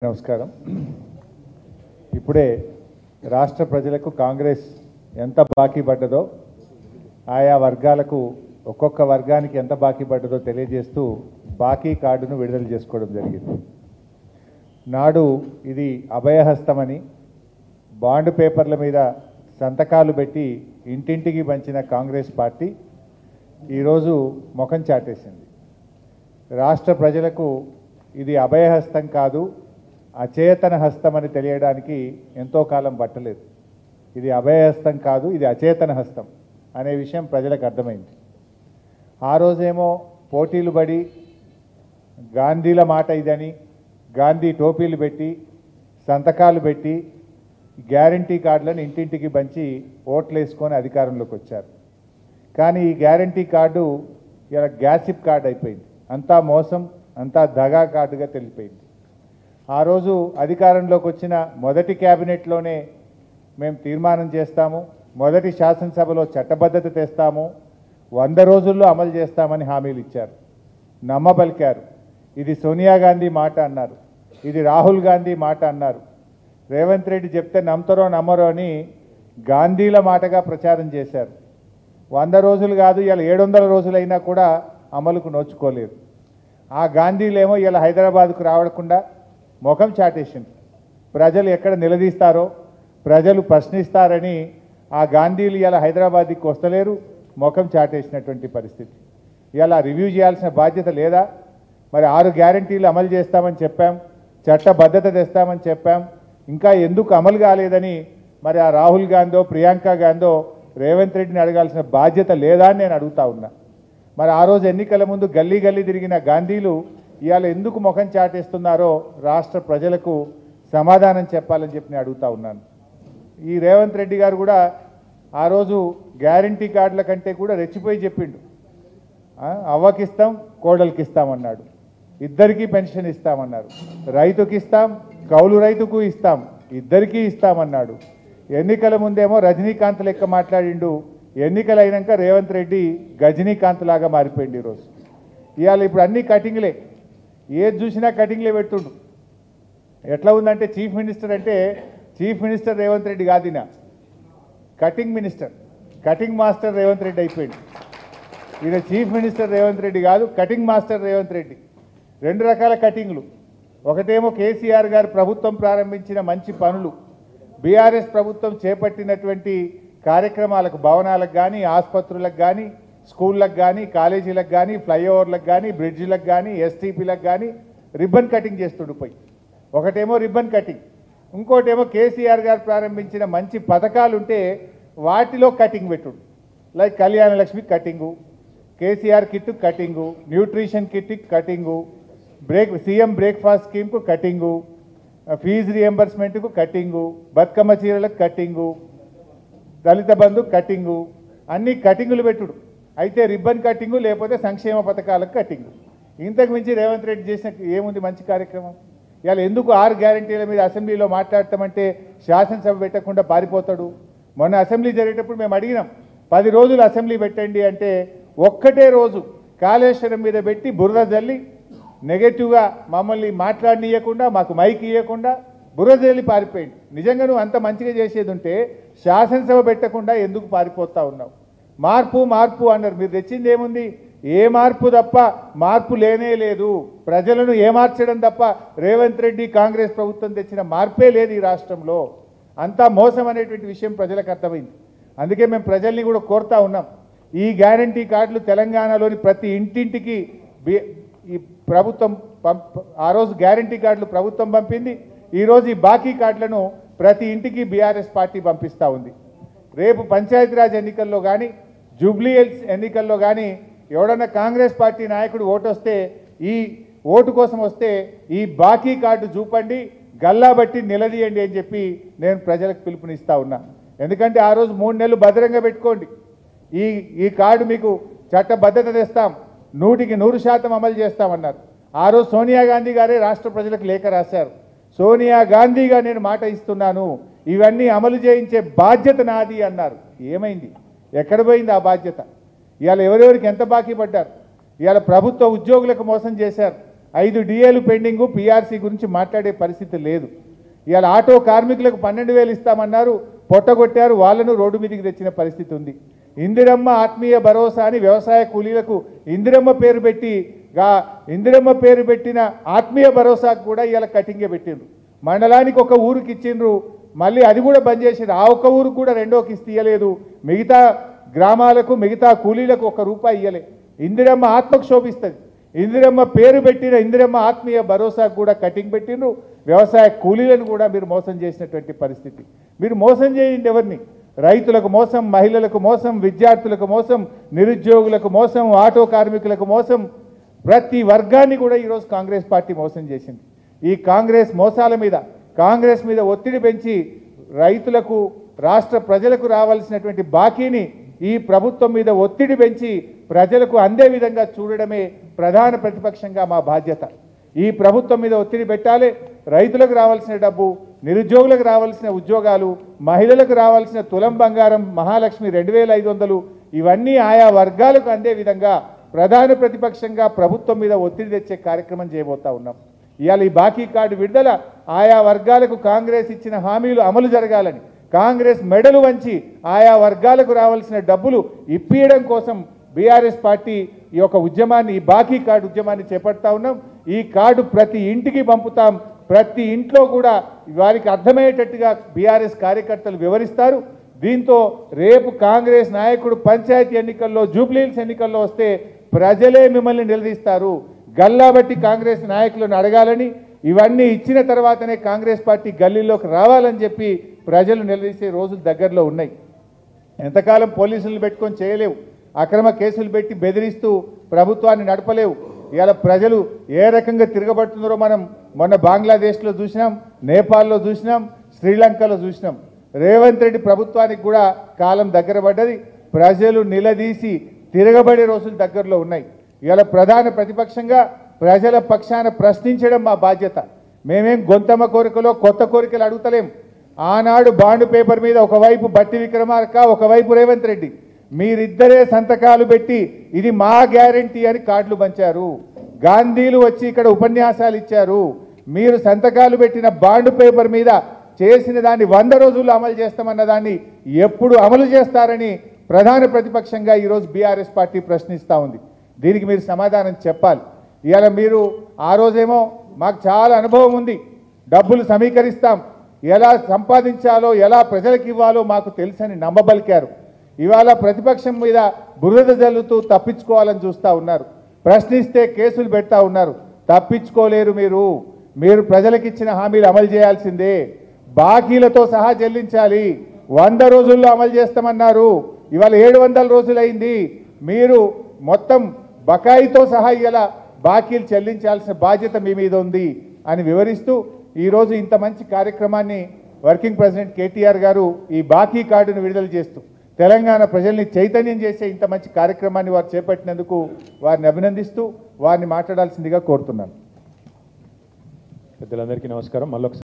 నమస్కారం. ఇప్పుడే రాష్ట్ర ప్రజలకు కాంగ్రెస్ ఎంత బాకీ పడ్డదో, ఆయా వర్గాలకు ఒక్కొక్క వర్గానికి ఎంత బాకీ పడ్డదో తెలియజేస్తూ బాకీ కార్డును విడుదల చేసుకోవడం జరిగింది. నాడు ఇది అభయహస్తమని బాండ్ పేపర్ల మీద సంతకాలు పెట్టి ఇంటింటికి పంచిన కాంగ్రెస్ పార్టీ ఈరోజు ముఖం చాటేసింది. రాష్ట్ర ప్రజలకు ఇది అభయహస్తం కాదు, అచేతన హస్తం అని తెలియడానికి ఎంతో కాలం పట్టలేదు. ఇది అభయహస్తం కాదు, ఇది అచేతన హస్తం అనే విషయం ప్రజలకు అర్థమైంది. ఆ రోజేమో పోటీలు పడి గాంధీల మాట ఇదని గాంధీ టోపీలు పెట్టి సంతకాలు పెట్టి గ్యారంటీ కార్డులను ఇంటింటికి పంచి ఓట్లు వేసుకొని అధికారంలోకి వచ్చారు. కానీ ఈ గ్యారంటీ కార్డు ఇలా గ్యాసిప్ కార్డు అయిపోయింది. అంతా మోసం, అంతా దగా కార్డుగా తెలిసిపోయింది. ఆ రోజు అధికారంలోకి వచ్చిన మొదటి క్యాబినెట్లోనే మేము తీర్మానం చేస్తాము, మొదటి శాసనసభలో చట్టబద్ధత తెస్తాము, 100 రోజుల్లో అమలు చేస్తామని హామీలు ఇచ్చారు. నమ్మబలికారు. ఇది సోనియా గాంధీ మాట అన్నారు, ఇది రాహుల్ గాంధీ మాట అన్నారు. రేవంత్ రెడ్డి చెప్తే నమ్ముతారో నమ్మరో అని గాంధీల మాటగా ప్రచారం చేశారు. 100 రోజులు కాదు, ఇలా 700 రోజులైనా కూడా అమలుకు నోచుకోలేదు. ఆ గాంధీలేమో ఇలా హైదరాబాద్కు రావకుండా ముఖం చాటేసింది. ప్రజలు ఎక్కడ నిలదీస్తారో, ప్రజలు ప్రశ్నిస్తారని ఆ గాంధీలు ఇలా హైదరాబాద్కి వస్తలేరు, ముఖం చాటేసినటువంటి పరిస్థితి. ఇలా రివ్యూ చేయాల్సిన బాధ్యత లేదా? మరి 6 గ్యారంటీలు అమలు చేస్తామని చెప్పాం, చట్టబద్ధత తెస్తామని చెప్పాం, ఇంకా ఎందుకు అమలు కాలేదని మరి ఆ రాహుల్ గాంధీ, ప్రియాంక గాంధీ రేవంత్ రెడ్డిని అడగాల్సిన బాధ్యత లేదా అని నేను అడుగుతా ఉన్నా. మరి ఆ రోజు ఎన్నికల ముందు గల్లీ గల్లీ తిరిగిన గాంధీలు ఇవాళ ఎందుకు ముఖం చాటేస్తున్నారో రాష్ట్ర ప్రజలకు సమాధానం చెప్పాలని చెప్పి నేను అడుగుతా ఉన్నాను. ఈ రేవంత్ రెడ్డి గారు కూడా ఆ రోజు గ్యారంటీ కార్డుల కంటే కూడా రెచ్చిపోయి చెప్పిండు. అవ్వకిస్తాం, కోడలికి ఇస్తామన్నాడు, ఇద్దరికీ పెన్షన్ ఇస్తామన్నారు, రైతుకి ఇస్తాం, కౌలు రైతుకు ఇస్తాం, ఇద్దరికీ ఇస్తామన్నాడు. ఎన్నికల ముందేమో రజనీకాంత్ లెక్క మాట్లాడిండు, ఎన్నికలు అయినాక రేవంత్ రెడ్డి గజనీకాంత్ లాగా మారిపోయింది. ఈరోజు ఇవాళ ఇప్పుడు అన్ని కటింగ్లే, ఏది చూసినా కటింగ్లే పెడుతుండు. ఎట్లా ఉందంటే చీఫ్ మినిస్టర్ అంటే చీఫ్ మినిస్టర్ రేవంత్ రెడ్డి కాదినా, cutting minister, cutting master Revanth Reddy అయిపోయింది. ఈయన చీఫ్ మినిస్టర్ రేవంత్ రెడ్డి కాదు, కటింగ్ మాస్టర్ రేవంత్ రెడ్డి. 2 రకాల కటింగ్లు. ఒకటేమో కేసీఆర్ గారు ప్రభుత్వం ప్రారంభించిన మంచి పనులు, బీఆర్ఎస్ ప్రభుత్వం చేపట్టినటువంటి కార్యక్రమాలకు, భవనాలకు కానీ, ఆసుపత్రులకు కానీ, స్కూళ్ళకు కానీ, కాలేజీలకు కానీ, ఫ్లైఓవర్లకు కానీ, బ్రిడ్జిలకు కానీ, ఎస్టీపీలకు కానీ రిబ్బన్ కటింగ్ చేస్తుండిపోయి. ఒకటేమో రిబ్బన్ కటింగ్, ఇంకోటేమో కేసీఆర్ గారు ప్రారంభించిన మంచి పథకాలు ఉంటే వాటిలో కటింగ్ పెట్టుడు. Like Kalyana Lakshmi cutting, KCR kit cutting, nutrition kit cutting, CM breakfast స్కీమ్కు కటింగు, ఫీజు రియంబర్స్మెంట్కు కటింగు, బతుకమ్మ చీరలకు కటింగు, దళిత బంధు కటింగు, అన్ని కటింగులు పెట్టుడు. అయితే రిబ్బన్ కటింగు, లేకపోతే సంక్షేమ పథకాలకు కటింగు. ఇంతకు మించి రేవంత్ రెడ్డి చేసిన ఏముంది మంచి కార్యక్రమం? ఇవాళ ఎందుకు 6 గ్యారంటీల మీద అసెంబ్లీలో మాట్లాడతామంటే శాసనసభ పెట్టకుండా పారిపోతాడు? మొన్న అసెంబ్లీ జరిగేటప్పుడు మేము అడిగినాం, 10 రోజులు అసెంబ్లీ పెట్టండి అంటే ఒక్కటే రోజు కాళేశ్వరం మీద పెట్టి బురద జల్లి నెగటివ్గా మమ్మల్ని మాట్లాడనీయకుండా, మాకు మైక్ ఇవ్వకుండా బురద జల్లి పారిపోయింది. నిజంగా నువ్వు అంత మంచిగా చేసేది ఉంటే శాసనసభ పెట్టకుండా ఎందుకు పారిపోతా ఉన్నావు? మార్పు మార్పు అన్నారు, మీరు తెచ్చింది ఏముంది? ఏ మార్పు తప్ప మార్పు లేనే లేదు. ప్రజలను ఏమార్చడం తప్ప రేవంత్ రెడ్డి కాంగ్రెస్ ప్రభుత్వం తెచ్చిన మార్పే లేదు ఈ రాష్ట్రంలో. అంతా మోసం అనేటువంటి విషయం ప్రజలకు అర్థమైంది. అందుకే మేము ప్రజల్ని కూడా కోరుతా ఉన్నాం, ఈ గ్యారంటీ కార్డులు తెలంగాణలోని ప్రతి ఇంటింటికి ఈ ప్రభుత్వం ఆ రోజు గ్యారంటీ కార్డులు ప్రభుత్వం పంపింది. ఈరోజు ఈ బాకీ కార్డులను ప్రతి ఇంటికి బీఆర్ఎస్ పార్టీ పంపిస్తూ ఉంది. రేపు పంచాయతీరాజ్ ఎన్నికల్లో కానీ, జూబ్లీ హిల్స్ ఎన్నికల్లో కానీ ఎవడన్నా కాంగ్రెస్ పార్టీ నాయకుడు ఓటు వస్తే, ఈ ఓటు కోసం వస్తే ఈ బాకీ కార్డు చూపండి, గల్లా బట్టి నిలదీయండి అని చెప్పి నేను ప్రజలకు పిలుపునిస్తా ఉన్నా. ఎందుకంటే ఆ రోజు 3 నెలలు భద్రంగా పెట్టుకోండి, ఈ కార్డు మీకు చట్టబద్ధత తెస్తాం, 100కి 100% అమలు చేస్తామన్నారు. ఆ రోజు సోనియా గాంధీ గారే రాష్ట్ర ప్రజలకు లేఖ రాశారు, సోనియా గాంధీగా నేను మాట ఇస్తున్నాను, ఇవన్నీ అమలు చేయించే బాధ్యత నాది అన్నారు. ఏమైంది? ఎక్కడ పోయింది ఆ బాధ్యత? ఇవాళ ఎవరెవరికి ఎంత బాకీ పడ్డారు? ఇవాళ ప్రభుత్వ ఉద్యోగులకు మోసం చేశారు, 5 డిఏలు పెండింగు, పిఆర్సీ గురించి మాట్లాడే పరిస్థితి లేదు. ఇవాళ ఆటో కార్మికులకు 12,000 ఇస్తామన్నారు, పొట్టగొట్టారు, వాళ్ళను రోడ్డు మీదకి తెచ్చిన పరిస్థితి ఉంది. ఇందిరమ్మ ఆత్మీయ భరోసా అని వ్యవసాయ కూలీలకు ఇందిరమ్మ పేరు పెట్టిన ఆత్మీయ భరోసాకు కూడా ఇవాళ కటింగే పెట్టిండ్రు. మండలానికి ఒక ఊరికి ఇచ్చిండ్రు, మళ్ళీ అది కూడా బంద్ చేసిండ్రు. ఆ ఒక్క ఊరికి కూడా రెండో కిస్తీ ఇయ్యలేదు. మిగతా గ్రామాలకు మిగతా కూలీలకు ₹1 ఇయ్యలే. ఇందిరమ్మ ఆత్మకు శోభిస్తుంది. ఇందిరమ్మ పేరు పెట్టిన ఇందిరమ్మ ఆత్మీయ భరోసాకు కూడా కటింగ్ పెట్టిండ్రు. వ్యవసాయ కూలీలను కూడా మీరు మోసం చేసినటువంటి పరిస్థితి. మీరు మోసం చేయండి ఎవరిని? రైతులకు మోసం, మహిళలకు మోసం, విద్యార్థులకు మోసం, నిరుద్యోగులకు మోసం, ఆటో కార్మికులకు మోసం, ప్రతి వర్గాన్ని కూడా ఈరోజు కాంగ్రెస్ పార్టీ మోసం చేసింది. ఈ కాంగ్రెస్ మోసాల మీద, కాంగ్రెస్ మీద ఒత్తిడి పెంచి రైతులకు, రాష్ట్ర ప్రజలకు రావాల్సినటువంటి బాకీని ఈ ప్రభుత్వం మీద ఒత్తిడి పెంచి ప్రజలకు అందే విధంగా చూడడమే ప్రధాన ప్రతిపక్షంగా మా బాధ్యత. ఈ ప్రభుత్వం మీద ఒత్తిడి పెట్టాలి. రైతులకు రావాల్సిన డబ్బు, నిరుద్యోగులకు రావాల్సిన ఉద్యోగాలు, మహిళలకు రావాల్సిన తులం బంగారం, మహాలక్ష్మి 2,500 ఇవన్నీ ఆయా వర్గాలకు అందే విధంగా ప్రధాన ప్రతిపక్షంగా ప్రభుత్వం మీద ఒత్తిడి తెచ్చే కార్యక్రమం చేయబోతా ఉన్నాం. ఇవాళ ఈ బాకీ కార్డు విడుదల ఆయా వర్గాలకు కాంగ్రెస్ ఇచ్చిన హామీలు అమలు జరగాలని, కాంగ్రెస్ మెడలు వంచి ఆయా వర్గాలకు రావాల్సిన డబ్బులు ఇప్పియడం కోసం బీఆర్ఎస్ పార్టీ ఈ యొక్క ఉద్యమాన్ని, ఈ బాకీ కార్డు ఉద్యమాన్ని చేపడతా ఉన్నాం. ఈ కార్డు ప్రతి ఇంటికి పంపుతాం. ప్రతి ఇంట్లో కూడా వారికి అర్థమయ్యేటట్టుగా బీఆర్ఎస్ కార్యకర్తలు వివరిస్తారు. దీంతో రేపు కాంగ్రెస్ నాయకుడు పంచాయతీ ఎన్నికల్లో, జూబ్లీహిల్స్ ఎన్నికల్లో వస్తే ప్రజలే మిమ్మల్ని నిలదీస్తారు. గల్లాబట్టి కాంగ్రెస్ నాయకులను అడగాలని, ఇవన్నీ ఇచ్చిన తర్వాతనే కాంగ్రెస్ పార్టీ గల్లీలోకి రావాలని చెప్పి ప్రజలు నిలదీసే రోజులు దగ్గరలో ఉన్నాయి. ఎంతకాలం పోలీసులను పెట్టుకొని చేయలేవు, అక్రమ కేసులు పెట్టి బెదిరిస్తూ ప్రభుత్వాన్ని నడపలేవు. ఇవాళ ప్రజలు ఏ రకంగా తిరగబడుతున్నారో మనం మొన్న బంగ్లాదేశ్లో చూసినాం, నేపాల్లో చూసినాం, శ్రీలంకలో చూసినాం. రేవంత్ రెడ్డి ప్రభుత్వానికి కూడా కాలం దగ్గర పడ్డది. ప్రజలు నిలదీసి తిరగబడే రోజులు దగ్గరలో ఉన్నాయి. ఇవాళ ప్రధాన ప్రతిపక్షంగా ప్రజల పక్షాన ప్రశ్నించడం మా బాధ్యత. మేమేం గొంతమ్మ కోరికలో కొత్త కోరికలు అడుగుతలేం. ఆనాడు బాండ్ పేపర్ మీద ఒకవైపు బట్టి విక్రమార్క, ఒకవైపు రేవంత్ రెడ్డి, మీరిద్దరే సంతకాలు పెట్టి ఇది మా గ్యారంటీ అని కార్డులు పంచారు. గాంధీలు వచ్చి ఇక్కడ ఉపన్యాసాలు ఇచ్చారు. మీరు సంతకాలు పెట్టిన బాండ్ పేపర్ మీద చేసిన దాన్ని 100 రోజుల్లో అమలు చేస్తామన్న దాన్ని ఎప్పుడు అమలు చేస్తారని ప్రధాన ప్రతిపక్షంగా ఈరోజు బీఆర్ఎస్ పార్టీ ప్రశ్నిస్తూ ఉంది. దీనికి మీరు సమాధానం చెప్పాలి. ఇవాళ మీరు ఆ రోజేమో మాకు చాలా అనుభవం ఉంది, డబ్బులు సమీకరిస్తాం, ఎలా సంపాదించాలో, ఎలా ప్రజలకు ఇవ్వాలో మాకు తెలుసని నమ్మబలికారు. ఇవాళ ప్రతిపక్షం మీద బురద జల్లుతూ తప్పించుకోవాలని చూస్తూ ఉన్నారు. ప్రశ్నిస్తే కేసులు పెడతా ఉన్నారు. తప్పించుకోలేరు. మీరు ప్రజలకు ఇచ్చిన హామీలు అమలు చేయాల్సిందే. బాకీలతో సహా చెల్లించాలి. 100 రోజుల్లో అమలు చేస్తామన్నారు. ఇవాళ 700 రోజులైంది. మీరు మొత్తం బకాయితో సహా ఇలా బాకీలు చెల్లించాల్సిన బాధ్యత మీ మీద ఉంది అని వివరిస్తూ ఈరోజు ఇంత మంచి కార్యక్రమాన్ని వర్కింగ్ ప్రెసిడెంట్ కేటీఆర్ గారు ఈ బాకీ కార్డును విడుదల చేస్తూ తెలంగాణ ప్రజల్ని చైతన్యం చేసే ఇంత మంచి కార్యక్రమాన్ని వారు చేపట్టినందుకు వారిని అభినందిస్తూ వారిని మాట్లాడాల్సిందిగా కోరుతున్నాను. పెద్దలందరికీ నమస్కారం. మళ్ళీ